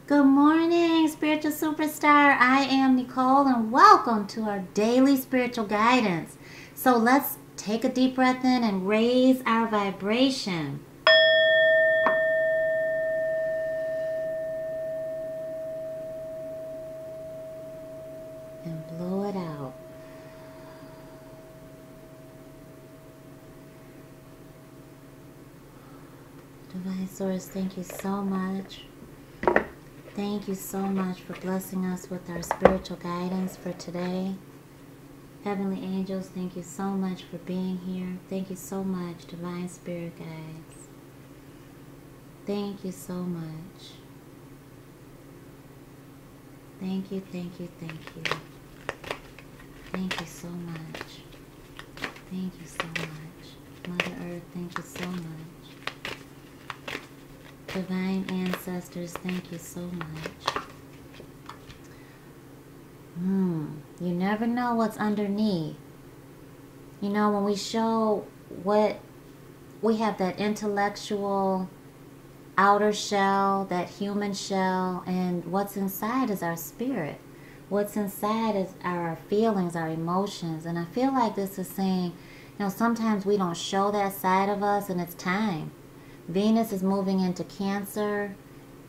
Good morning, spiritual superstar. I am Nicole, and welcome to our daily spiritual guidance. So let's take a deep breath in and raise our vibration. And blow it out. Divine Source, thank you so much. Thank you so much for blessing us with our spiritual guidance for today. Heavenly angels, thank you so much for being here. Thank you so much, Divine Spirit Guides. Thank you so much. Thank you, thank you, thank you. Thank you so much. Thank you so much. Mother Earth, thank you so much. Divine ancestors, thank you so much. You never know what's underneath. You know, when we show what we have, that intellectual outer shell, that human shell, and what's inside is our spirit. What's inside is our feelings, our emotions. And I feel like this is saying, you know, sometimes we don't show that side of us, and it's time. Venus is moving into Cancer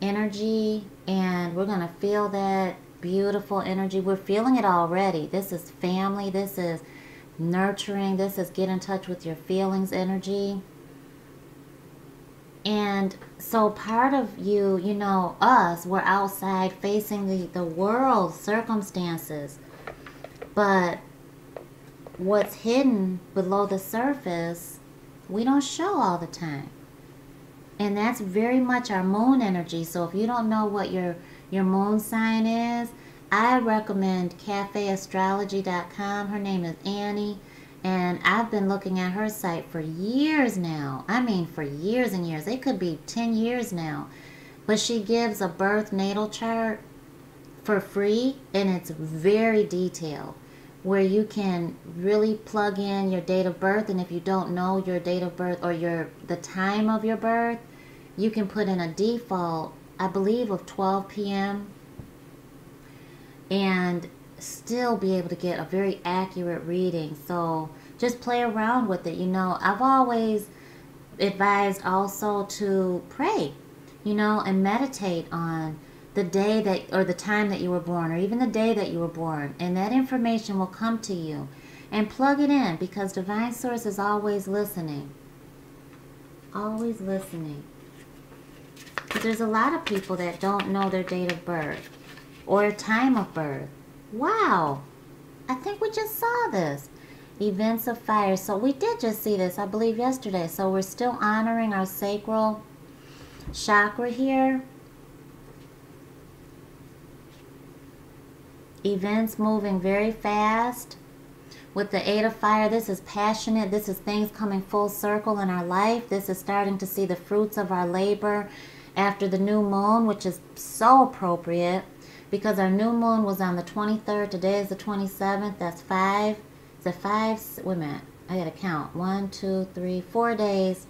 energy, and we're going to feel that beautiful energy. We're feeling it already. This is family. This is nurturing. This is get in touch with your feelings energy. And so part of you, you know, us, we're outside facing the world circumstances. But what's hidden below the surface, we don't show all the time. And that's very much our moon energy. So if you don't know what your moon sign is, I recommend cafeastrology.com. Her name is Annie. And I've been looking at her site for years now. I mean, for years and years. It could be 10 years now. But she gives a birth natal chart for free. And it's very detailed, where you can really plug in your date of birth. And if you don't know your date of birth or the time of your birth, you can put in a default, I believe, of 12 p.m. and still be able to get a very accurate reading. So just play around with it. You know, I've always advised also to pray, you know, and meditate on the day that, or the time that you were born, or even the day that you were born, and that information will come to you. And plug it in, because Divine Source is always listening. Always listening. But there's a lot of people that don't know their date of birth or time of birth. Wow, I think we just saw this. Events of fire. So we did just see this, I believe, yesterday. So we're still honoring our sacral chakra here. Events moving very fast. With the Eight of Fire, this is passionate. This is things coming full circle in our life. This is starting to see the fruits of our labor after the new moon, which is so appropriate because our new moon was on the 23rd. Today is the 27th. That's 5. Is it 5? Wait a minute. I gotta count. 1, 2, 3, 4 days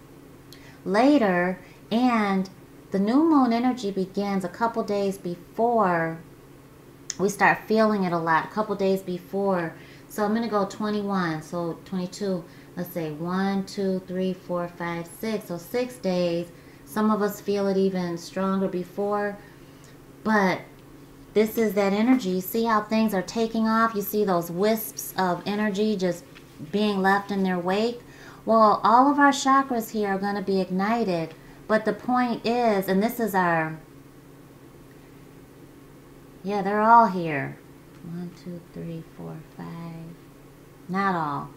later. And the new moon energy begins a couple days before we start feeling it a lot. A couple days before. So I'm going to go 21. So 22. Let's say 1, 2, 3, 4, 5, 6. So 6 days. Some of us feel it even stronger before. But this is that energy. You see how things are taking off? You see those wisps of energy just being left in their wake? Well, all of our chakras here are going to be ignited. But the point is, and this is our... Yeah, they're all here. 1, 2, 3, 4, 5. Not all.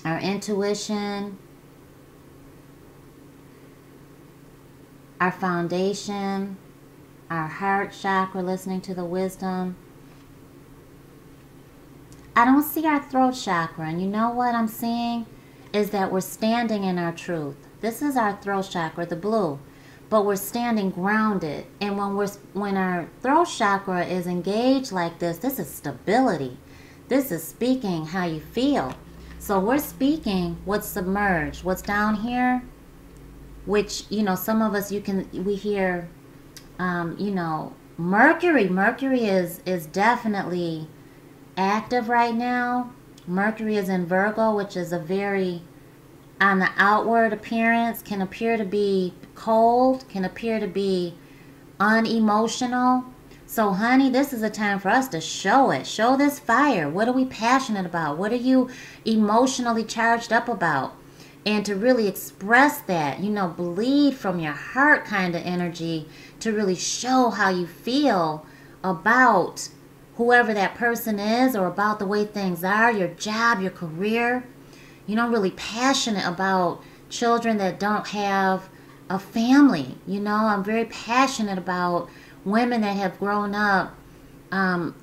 Our intuition, our foundation, our heart chakra, listening to the wisdom. I don't see our throat chakra, and you know what I'm seeing is that we're standing in our truth. This is our throat chakra, the blue, but we're standing grounded. And when our throat chakra is engaged like this, this is stability. This is speaking how you feel. So we're speaking what's submerged, what's down here, which, you know, some of us, we hear You know, Mercury is definitely active right now. Mercury is in Virgo, which is a very, on the outward appearance, can appear to be cold, can appear to be unemotional. So honey, this is a time for us to show it. Show this fire. What are we passionate about? What are you emotionally charged up about? And to really express that, you know, bleed from your heart kind of energy to really show how you feel about whoever that person is, or about the way things are, your job, your career. You know, really passionate about children that don't have a family. You know, I'm very passionate about women that have grown up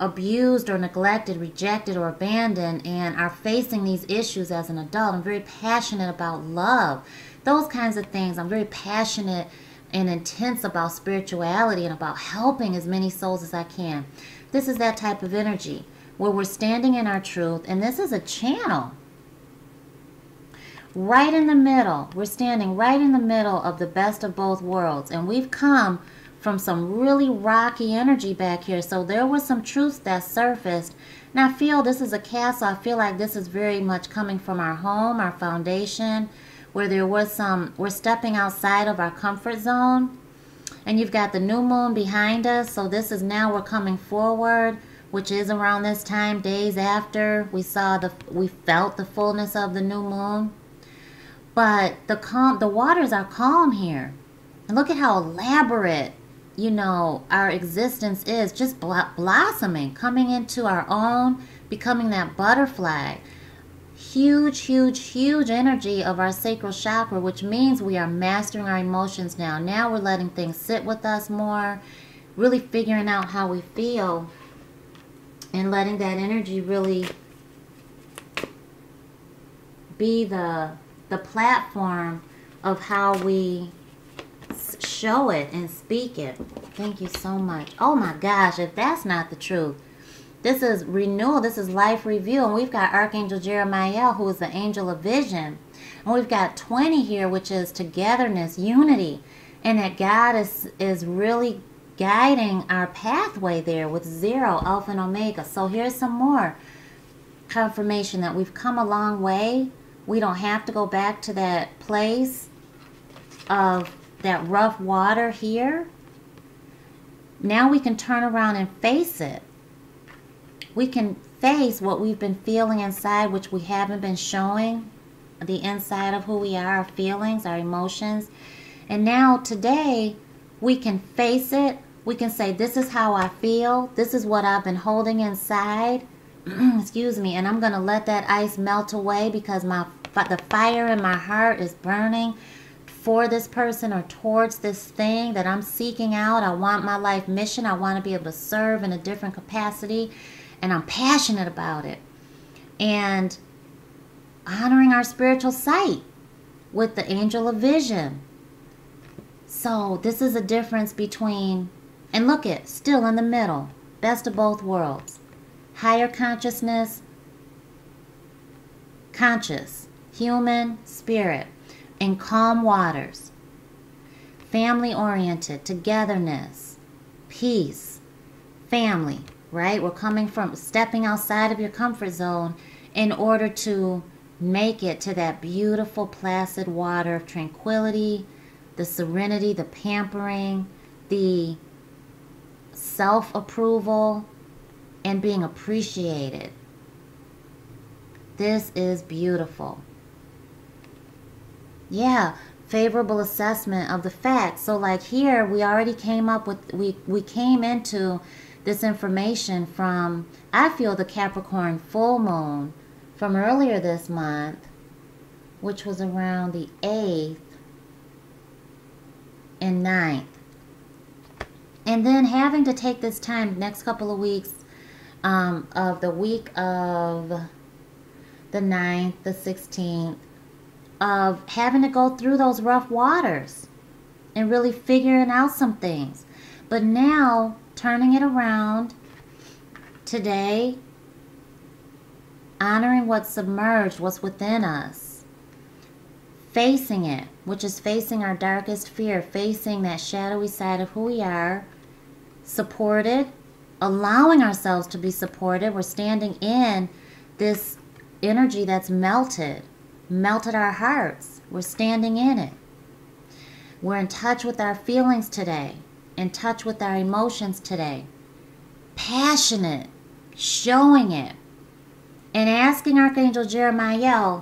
abused or neglected, rejected or abandoned, and are facing these issues as an adult. I'm very passionate about love, those kinds of things. I'm very passionate and intense about spirituality and about helping as many souls as I can. This is that type of energy where we're standing in our truth, and this is a channel. Right in the middle, we're standing right in the middle of the best of both worlds, and we've come from some really rocky energy back here. So there was some truths that surfaced, and I feel this is a castle. I feel like this is very much coming from our home, our foundation, where there was some, we're stepping outside of our comfort zone. And you've got the new moon behind us, so this is now we're coming forward, which is around this time, days after we felt the fullness of the new moon. But the waters are calm here. And look at how elaborate, you know, our existence is, just blossoming, coming into our own, becoming that butterfly. Huge, huge, huge energy of our sacral chakra, which means we are mastering our emotions now. Now we're letting things sit with us more, really figuring out how we feel, and letting that energy really be the platform of how we show it and speak it. Thank you so much. Oh my gosh, if that's not the truth. This is renewal. This is life review. And we've got Archangel Jeremiah, who is the angel of vision. And we've got 20 here, which is togetherness, unity. And that God is really guiding our pathway there with 0, Alpha and Omega. So here's some more confirmation that we've come a long way. We don't have to go back to that place of that rough water here. Now we can turn around and face it. We can face what we've been feeling inside, which we haven't been showing, the inside of who we are, our feelings, our emotions. And now today, we can face it. We can say, this is how I feel. This is what I've been holding inside. Excuse me. And I'm going to let that ice melt away because the fire in my heart is burning for this person or towards this thing that I'm seeking out. I want my life mission. I want to be able to serve in a different capacity. And I'm passionate about it. And honoring our spiritual sight with the angel of vision. So this is a difference between, and look at, still in the middle, best of both worlds. Higher consciousness, conscious, human, spirit, in calm waters. Family oriented, togetherness, peace, family. Right? We're coming from stepping outside of your comfort zone in order to make it to that beautiful, placid water of tranquility, the serenity, the pampering, the self-approval, and being appreciated. This is beautiful. Yeah, favorable assessment of the facts. So like here, we already came up with, we came into this information from, I feel, the Capricorn full moon from earlier this month, which was around the 8th and 9th. And then having to take this time, next couple of weeks, of the week of the 9th, the 16th, of having to go through those rough waters and really figuring out some things. But now, turning it around today, honoring what's submerged, what's within us, facing it, which is facing our darkest fear, facing that shadowy side of who we are, supported, allowing ourselves to be supported. We're standing in this energy that's melted our hearts. We're standing in it. We're in touch with our feelings today, in touch with our emotions today, passionate, showing it, and asking Archangel Jeremiah,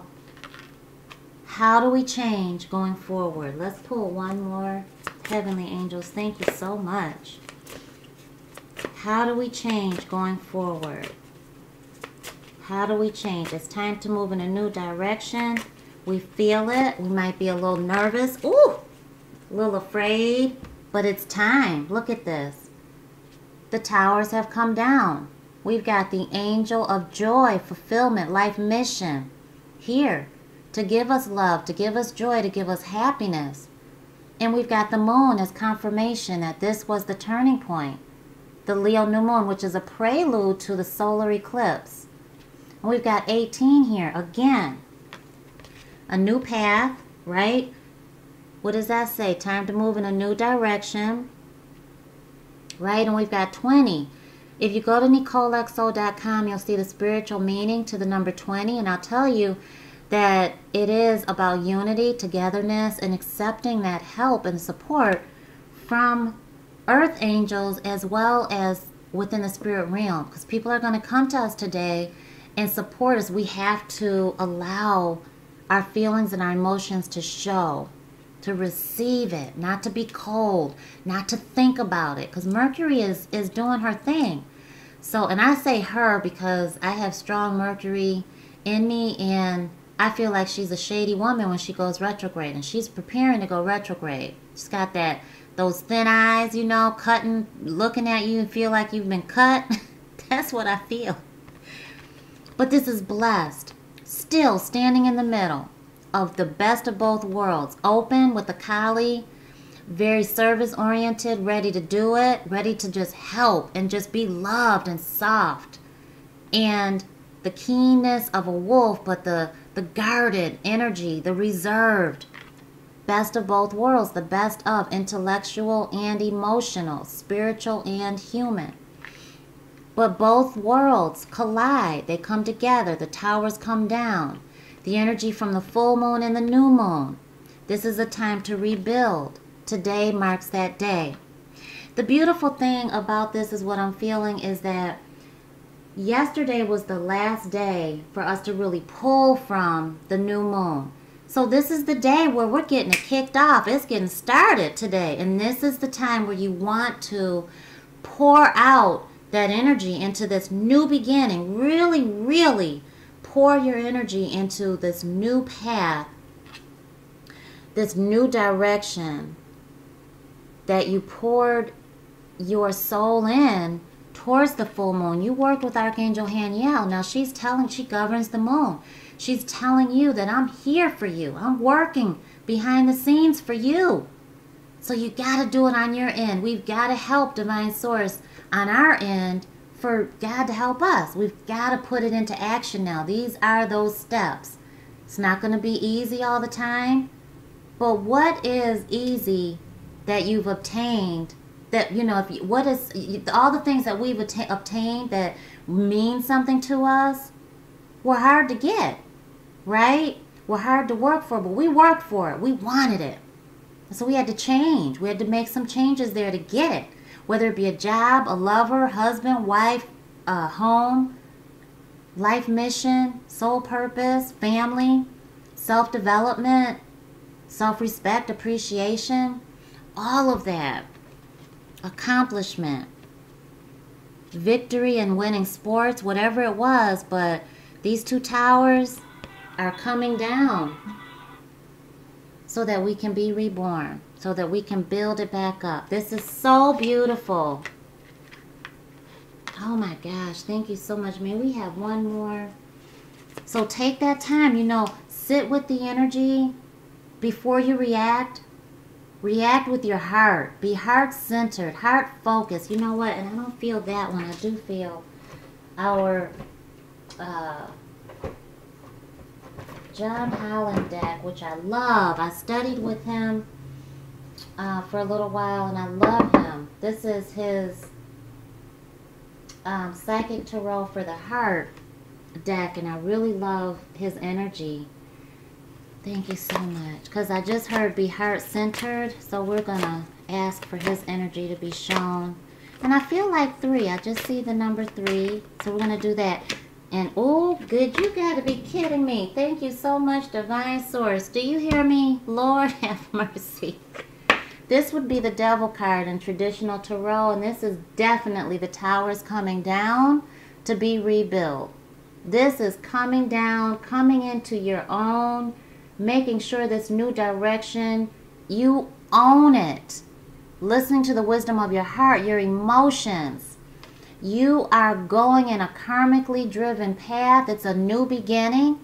how do we change going forward? Let's pull one more. Heavenly angels, thank you so much. How do we change going forward? How do we change? It's time to move in a new direction. We feel it. We might be a little nervous. Ooh! A little afraid. But it's time. Look at this. The towers have come down. We've got the angel of joy, fulfillment, life mission here to give us love, to give us joy, to give us happiness. And we've got the moon as confirmation that this was the turning point. The Leo new moon, which is a prelude to the solar eclipse. And we've got 18 here. Again, a new path, right? What does that say? Time to move in a new direction, right? And we've got 20. If you go to NicoleXO.com, you'll see the spiritual meaning to the number 20. And I'll tell you that it is about unity, togetherness, and accepting that help and support from earth angels as well as within the spirit realm. Because people are going to come to us today and support us. We have to allow our feelings and our emotions to show, to receive it, not to be cold, not to think about it. Because Mercury is doing her thing. So, and I say her because I have strong Mercury in me, and I feel like she's a shady woman when she goes retrograde, and she's preparing to go retrograde. She's got those thin eyes, you know, cutting, looking at you and feel like you've been cut. That's what I feel. But this is blessed. Still standing in the middle of the best of both worlds. Open with the Kali, very service-oriented, ready to do it, ready to just help and just be loved and soft. And the keenness of a wolf, but the guarded energy, the reserved. Best of both worlds, the best of intellectual and emotional, spiritual and human. But both worlds collide. They come together. The towers come down. The energy from the full moon and the new moon. This is a time to rebuild. Today marks that day. The beautiful thing about this is what I'm feeling is that yesterday was the last day for us to really pull from the new moon. So this is the day where we're getting it kicked off. It's getting started today. And this is the time where you want to pour out that energy into this new beginning. Really, really pour your energy into this new path, this new direction that you poured your soul in towards the full moon. You worked with Archangel Haniel. Now she governs the moon. She's telling you that I'm here for you. I'm working behind the scenes for you. So you got to do it on your end. We've got to help Divine Source on our end for God to help us. We've got to put it into action now. These are those steps. It's not going to be easy all the time. But what is easy that you've obtained? That, you know, all the things that we've obtained that mean something to us were hard to get, right? Were hard to work for, but we worked for it. We wanted it. So we had to change. We had to make some changes there to get it. Whether it be a job, a lover, husband, wife, home, life mission, soul purpose, family, self-development, self-respect, appreciation, all of that. Accomplishment, victory and winning sports, whatever it was, but these two towers are coming down so that we can be reborn, so that we can build it back up. This is so beautiful. Oh my gosh, thank you so much. May we have one more? So take that time, you know, sit with the energy before you react. React with your heart. Be heart-centered, heart-focused. You know what? And I don't feel that one. I do feel our John Holland deck, which I love. I studied with him for a little while, and I love him. This is his Psychic Tarot for the Heart deck, and I really love his energy. Thank you so much. Because I just heard be heart-centered, so we're going to ask for his energy to be shown. And I feel like 3. I just see the number 3, so we're going to do that. And, oh, good, you got to be kidding me. Thank you so much, Divine Source. Do you hear me? Lord have mercy. This would be the Devil card in traditional tarot, and this is definitely the Towers coming down to be rebuilt. This is coming down, coming into your own, making sure this new direction, you own it. Listening to the wisdom of your heart, your emotions. You are going in a karmically driven path. It's a new beginning.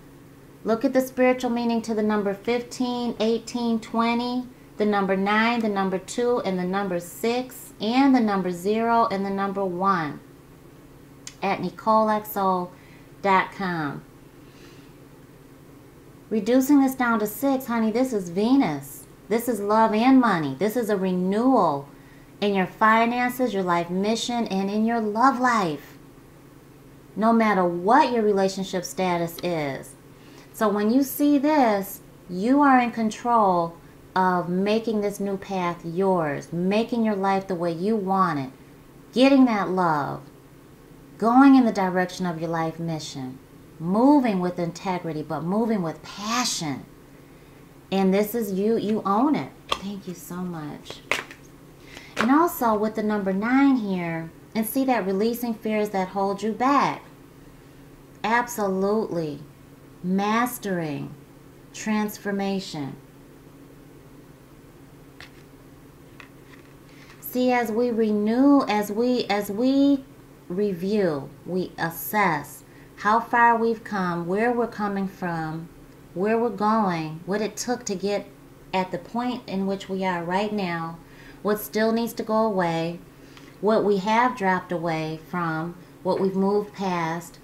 Look at the spiritual meaning to the number 15, 18, 20. The number 9, the number 2, and the number 6, and the number 0, and the number 1 at NicoleXO.com. Reducing this down to 6, honey, this is Venus. This is love and money. This is a renewal in your finances, your life mission, and in your love life. No matter what your relationship status is. So when you see this, you are in control of making this new path yours, making your life the way you want it, getting that love, going in the direction of your life mission, moving with integrity, but moving with passion. And this is you. You own it. Thank you so much. And also with the number 9 here, and see that releasing fears that hold you back. Absolutely. Mastering. Transformation. See, as we renew, as we review, we assess how far we've come, where we're coming from, where we're going, what it took to get at the point in which we are right now, what still needs to go away, what we have dropped away from, what we've moved past,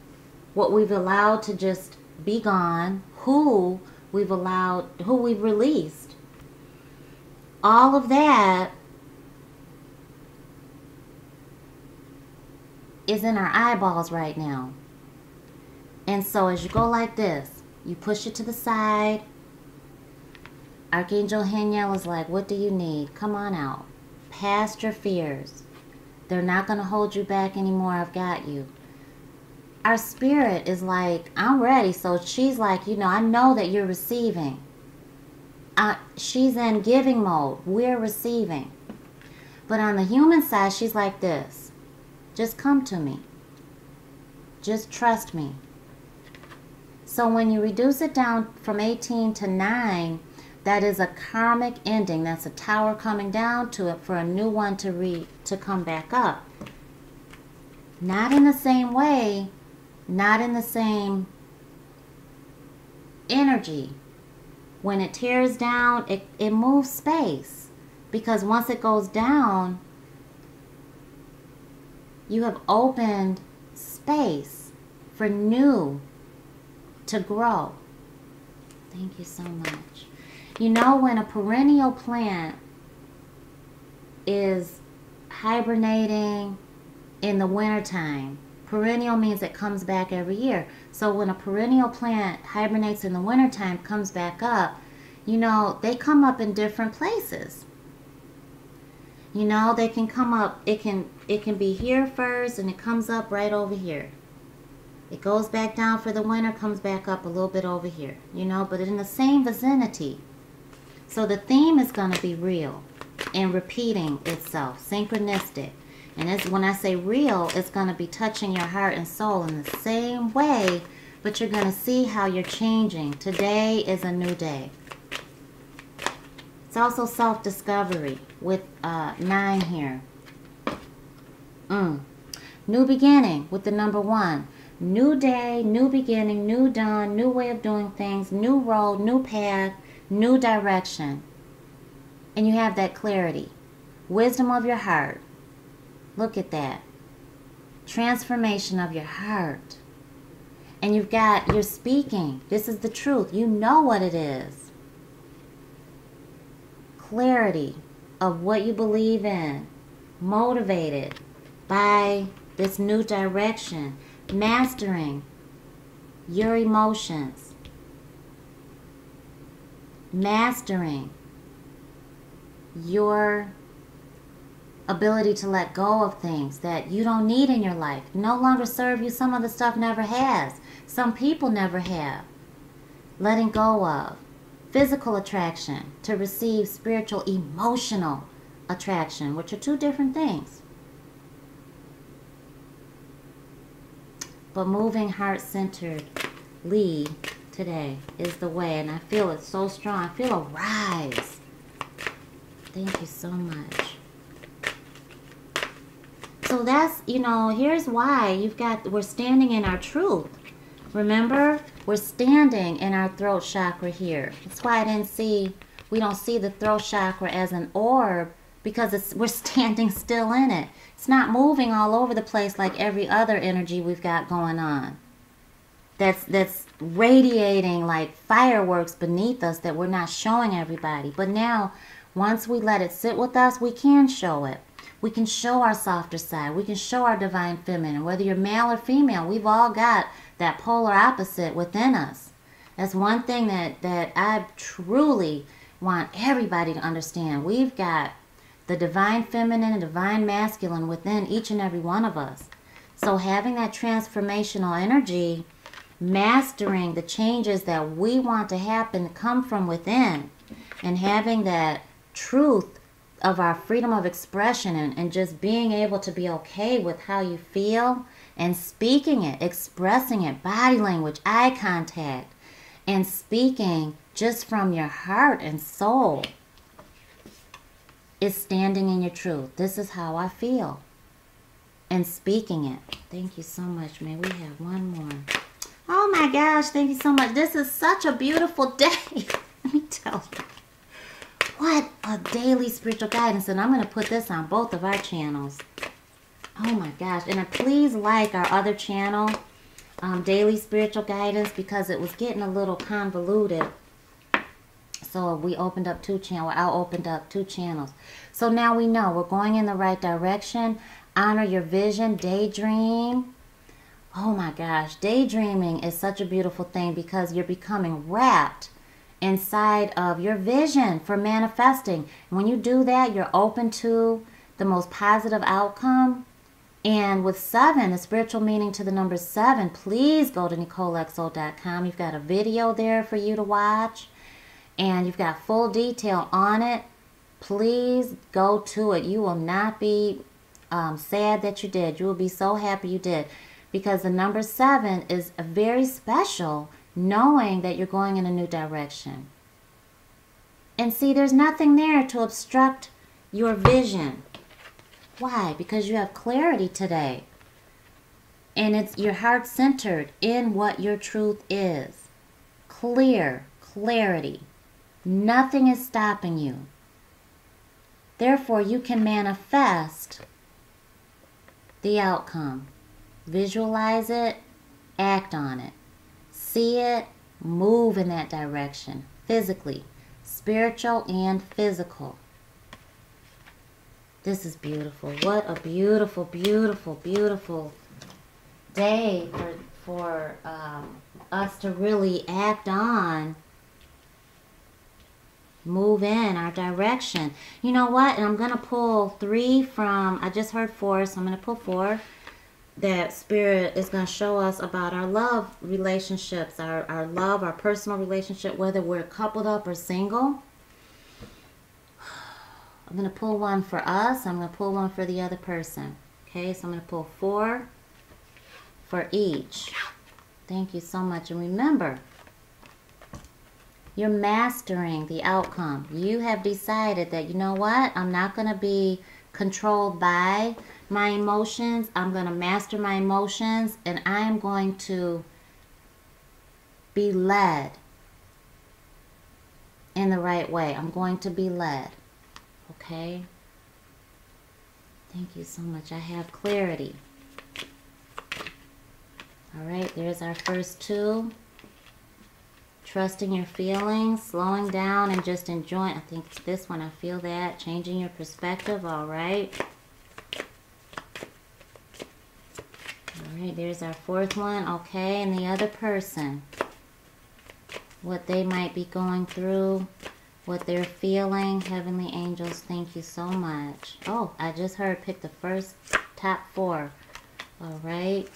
what we've allowed to just be gone, who we've released. All of that is in our eyeballs right now. And so as you go like this, you push it to the side. Archangel Haniel is like, what do you need? Come on out. Past your fears. They're not going to hold you back anymore. I've got you. Our spirit is like, I'm ready. So she's like, I know that you're receiving. She's in giving mode. We're receiving. But on the human side, she's like this. Just come to me. Just trust me. So when you reduce it down from 18 to 9, that is a karmic ending. That's a tower coming down to it for a new one to come back up. Not in the same way, not in the same energy. When it tears down, it moves space. Because once it goes down, you have opened space for new to grow. Thank you so much. When a perennial plant is hibernating in the wintertime, perennial means it comes back every year. So when a perennial plant hibernates in the wintertime, comes back up, they come up in different places. They can come up, it can be here first, and it comes up right over here. It goes back down for the winter, comes back up a little bit over here, but in the same vicinity. So the theme is going to be real and repeating itself, synchronistic. And when I say real, it's going to be touching your heart and soul in the same way, but you're going to see how you're changing. Today is a new day. It's also self-discovery with 9 here. New beginning with the number 1. New day, new beginning, new dawn, new way of doing things, new road, new path, new direction. And you have that clarity. Wisdom of your heart. Look at that. Transformation of your heart. And you're speaking. This is the truth. You know what it is. Clarity of what you believe in. Motivated by this new direction. Mastering your emotions. Mastering your ability to let go of things that you don't need in your life. No longer serve you. Some of the stuff never has. Some people never have. Letting go of. Physical attraction to receive spiritual emotional attraction, which are two different things. But moving heart-centeredly today is the way, and I feel it so strong. I feel a rise. Thank you so much. So that's, here's why we're standing in our truth. Remember, we're standing in our throat chakra here. That's why we don't see the throat chakra as an orb, because we're standing still in it. It's not moving all over the place like every other energy we've got going on. That's radiating like fireworks beneath us that we're not showing everybody. But now, once we let it sit with us, we can show it. We can show our softer side. We can show our divine feminine. Whether you're male or female, we've all got that polar opposite within us. That's one thing that I truly want everybody to understand. We've got the divine feminine and divine masculine within each and every one of us. So having that transformational energy, mastering the changes that we want to happen come from within, and having that truth of our freedom of expression, and just being able to be okay with how you feel and speaking it, expressing it, body language, eye contact, and speaking just from your heart and soul is standing in your truth. This is how I feel. And speaking it. Thank you so much. May we have one more. Oh my gosh, thank you so much. This is such a beautiful day. Let me tell you. What a daily spiritual guidance. And I'm going to put this on both of our channels. Oh my gosh. And please like our other channel, Daily Spiritual Guidance, because it was getting a little convoluted. So we opened up two channels. I opened up two channels. So now we know we're going in the right direction. Honor your vision. Daydream. Oh my gosh. Daydreaming is such a beautiful thing, because you're becoming wrapped inside of your vision for manifesting. When you do that, you're open to the most positive outcome. And with 7, the spiritual meaning to the number 7, please go to NicoleXO.com. You've got a video there for you to watch, and you've got full detail on it. Please go to it. You will not be sad that you did. You will be so happy you did, because the number 7 is very special, knowing that you're going in a new direction. And see, there's nothing there to obstruct your vision. Why? Because you have clarity today. And you're heart-centered in what your truth is. Clarity. Nothing is stopping you. Therefore, you can manifest the outcome. Visualize it, act on it. See it, move in that direction, physically, spiritual and physical. This is beautiful. What a beautiful, beautiful, beautiful day for us to really act on, move in our direction. You know what? And I'm going to pull 3 from, I just heard 4, so I'm going to pull 4. That Spirit is going to show us about our love relationships, our love, our personal relationship, whether we're coupled up or single. I'm going to pull one for us. I'm going to pull one for the other person. Okay, so I'm going to pull 4 for each. Thank you so much. And remember, you're mastering the outcome. You have decided that, you know what, I'm not going to be controlled by my emotions. I'm going to master my emotions, and I am going to be led in the right way. I'm going to be led. Okay? Thank you so much. I have clarity. All right, there's our first two. Trusting your feelings, slowing down and just enjoying. I think it's this one, I feel that. Changing your perspective, all right. All right, there's our fourth one. Okay, and the other person. What they might be going through, what they're feeling. Heavenly angels, thank you so much. Oh, I just heard pick the first top four. All right.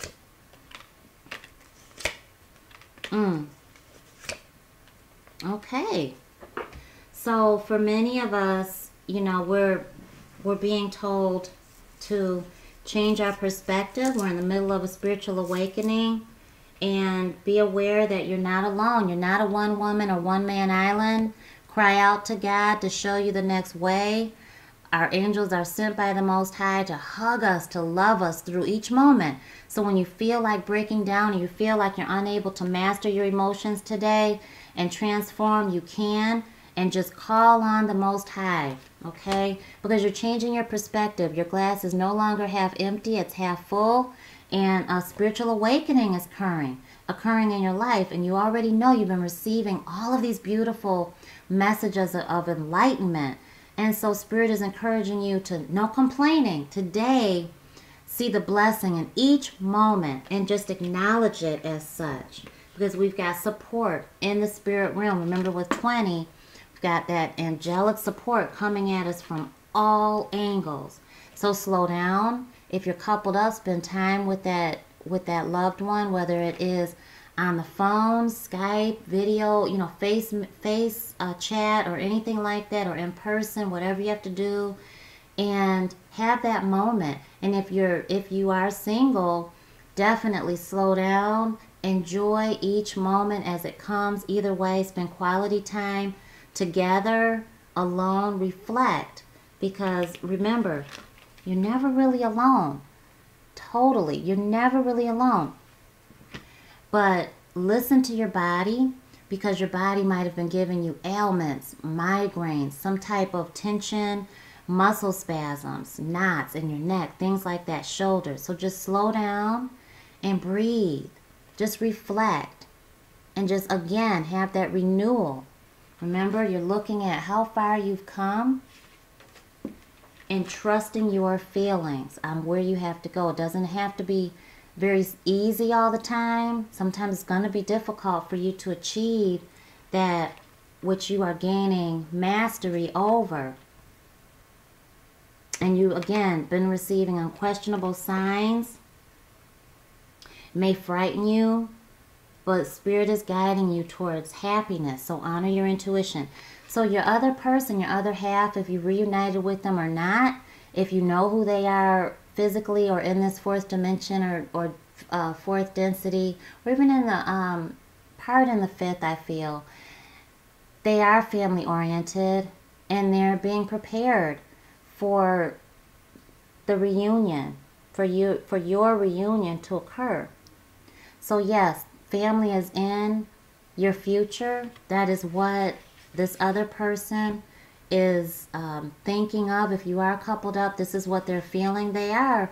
Okay. So for many of us, you know, we're being told to change our perspective. We're in the middle of a spiritual awakening, and be aware that you're not alone. You're not a one woman or one man island. Cry out to God to show you the next way. Our angels are sent by the Most High to hug us, to love us through each moment. So when you feel like breaking down and you feel like you're unable to master your emotions today and transform, you can. And just call on the Most High, okay? Because you're changing your perspective. Your glass is no longer half empty, it's half full. And a spiritual awakening is occurring in your life. And you already know you've been receiving all of these beautiful messages of enlightenment. And so Spirit is encouraging you to no complaining. Today, see the blessing in each moment and just acknowledge it as such. Because we've got support in the spirit realm. Remember with 20, we've got that angelic support coming at us from all angles. So slow down. If you're coupled up, spend time with that loved one, whether it is on the phone, Skype, video, you know, face chat or anything like that, or in person, whatever you have to do, and have that moment. And if you are single, definitely slow down, enjoy each moment as it comes. Either way, spend quality time together, alone, reflect, because remember, you're never really alone. Totally, you're never really alone. But listen to your body, because your body might have been giving you ailments, migraines, some type of tension, muscle spasms, knots in your neck, things like that, shoulders. So just slow down and breathe. Just reflect and just, again, have that renewal. Remember, you're looking at how far you've come and trusting your feelings on where you have to go. It doesn't have to be very easy all the time. Sometimes it's going to be difficult for you to achieve that which you are gaining mastery over. And you, again, been receiving unquestionable signs. It may frighten you, but Spirit is guiding you towards happiness. So honor your intuition. So your other person, your other half, if you reunited with them or not, if you know who they are physically or in this fourth dimension or fourth density, or even in the part in the fifth, I feel, they are family oriented and they're being prepared for the reunion, for your reunion to occur. So yes, family is in your future. That is what this other person is thinking of. If you are coupled up, this is what they're feeling. They are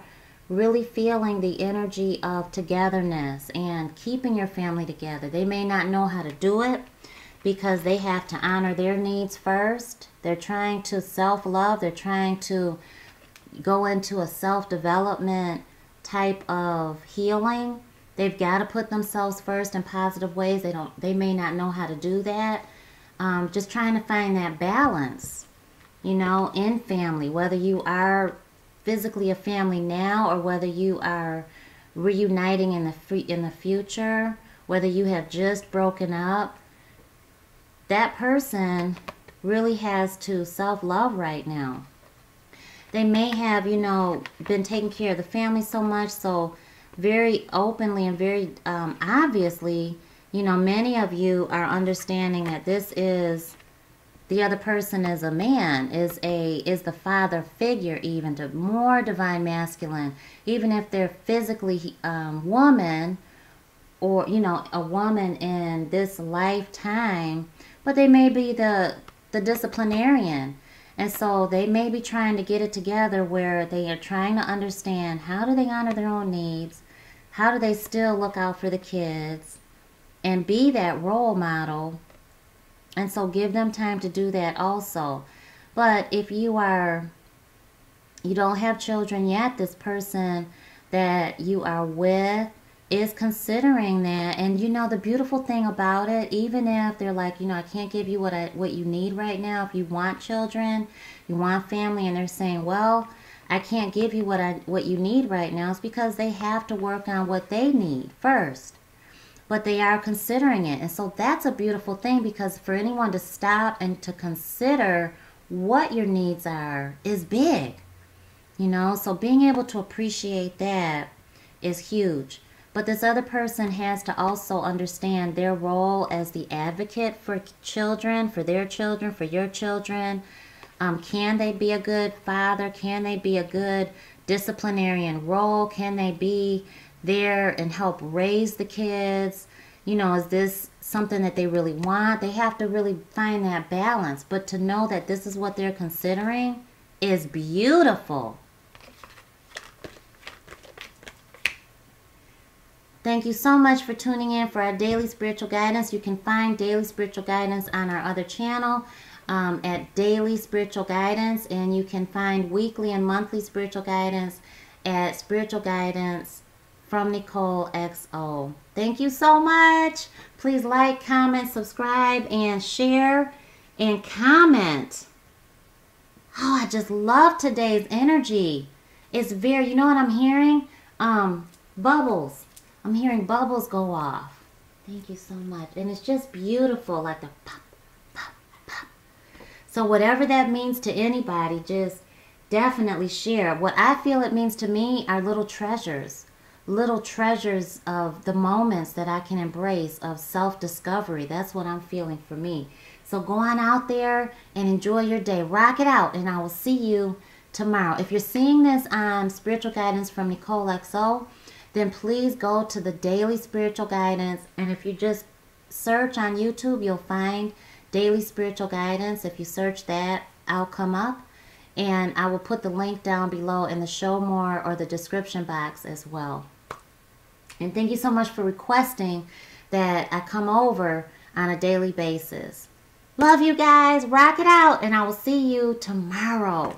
really feeling the energy of togetherness and keeping your family together. They may not know how to do it because they have to honor their needs first. They're trying to self-love. They're trying to go into a self-development type of healing. They've got to put themselves first in positive ways. They may not know how to do that. Just trying to find that balance, you know, in family, whether you are physically a family now or whether you are reuniting in the future, whether you have just broken up. That person really has to self-love right now. They may have, you know, been taking care of the family so much, so very openly and very obviously, you know, many of you are understanding that this is, the other person is a man, is the father figure, even to more divine masculine, even if they're physically woman, or, you know, a woman in this lifetime, but they may be the disciplinarian. And so they may be trying to get it together where they are trying to understand, how do they honor their own needs? How do they still look out for the kids and be that role model? And so give them time to do that also. But if you don't have children yet, this person that you are with is considering that. And you know, the beautiful thing about it, even if they're like, you know, I can't give you what you need right now. If you want children, you want family, and they're saying, well, I can't give you what you need right now, it's because they have to work on what they need first. But they are considering it. And so that's a beautiful thing, because for anyone to stop and to consider what your needs are is big. You know, so being able to appreciate that is huge. But this other person has to also understand their role as the advocate for children, for their children, for your children. Can they be a good father? Can they be a good disciplinarian role? Can they be there and help raise the kids? You know, is this something that they really want? They have to really find that balance. But to know that this is what they're considering is beautiful. Thank you so much for tuning in for our daily spiritual guidance. You can find daily spiritual guidance on our other channel at Daily Spiritual Guidance, and you can find weekly and monthly spiritual guidance at Spiritual Guidance from Nicole XO. Thank you so much. Please like, comment, subscribe, and share, and comment. Oh, I just love today's energy. It's very, you know what I'm hearing? Bubbles. I'm hearing bubbles go off. Thank you so much. And it's just beautiful, like the pop, pop, pop. So whatever that means to anybody, just definitely share. What I feel it means to me are little treasures of the moments that I can embrace, of self-discovery. That's what I'm feeling for me. So go on out there and enjoy your day. Rock it out, and I will see you tomorrow. If you're seeing this on Spiritual Guidance from Nicole XO, then please go to the Daily Spiritual Guidance. And if you just search on YouTube, you'll find Daily Spiritual Guidance. If you search that, I'll come up. And I will put the link down below in the show more or the description box as well. And thank you so much for requesting that I come over on a daily basis. Love you guys. Rock it out. And I will see you tomorrow.